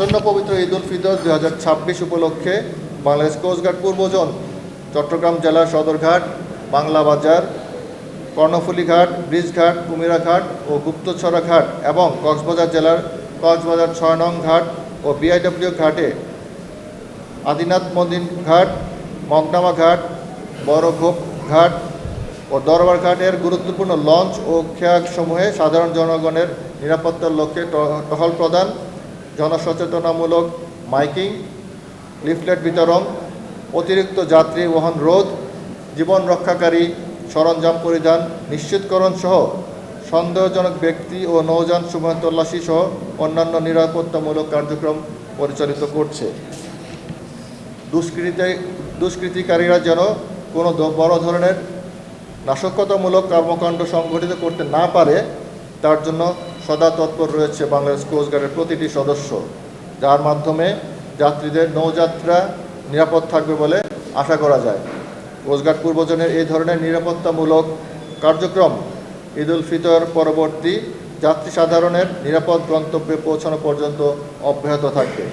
আসন্ন পবিত্র ঈদ উল ফিতর 2026 উপলক্ষে বাংলাদেশ কোস্টগার্ড পূর্ব জোন চট্টগ্রাম জেলার সদরঘাট, বাংলা বাজার, কর্ণফুলী ঘাট, ব্রিজ ঘাট, কুমিরা ঘাট ও গুপ্তছড়া ঘাট এবং কক্সবাজার জেলার কক্সবাজার ৬ নং ঘাট ও বিআইডব্লিউ ঘাটে আদিনাথ মন্দির ঘাট, মগনামা ঘাট, বড়ঘোপ ঘাট ও দরবার ঘাটের গুরুত্বপূর্ণ লঞ্চ ও খেয়াসমূহে সাধারণ জনগণের নিরাপত্তার লক্ষ্যে টহল প্রদান, জনসচেতনামূলক মাইকিং, লিফলেট বিতরণ, অতিরিক্ত যাত্রী বহন রোধ, জীবন রক্ষাকারী সরঞ্জাম পরিধান নিশ্চিতকরণ সহ সন্দেহজনক ব্যক্তি ও নৌযান সমূহ তল্লাশি সহ অন্যান্য নিরাপত্তামূলক কার্যক্রম পরিচালিত করছে। দুষ্কৃতিকারীরা যেন কোনো বড় ধরনের নাশকতামূলক কর্মকাণ্ড সংঘটিত করতে না পারে তার জন্য সদা তৎপর রয়েছে বাংলাদেশ কোস্টগার্ডের প্রতিটি সদস্য, যার মাধ্যমে যাত্রীদের নৌযাত্রা নিরাপদ থাকবে বলে আশা করা যায়। কোস্টগার্ড পূর্বজনের এই ধরনের নিরাপত্তামূলক কার্যক্রম ঈদ উল ফিতর পরবর্তী যাত্রী সাধারণের নিরাপদ গন্তব্যে পৌঁছানো পর্যন্ত অব্যাহত থাকবে।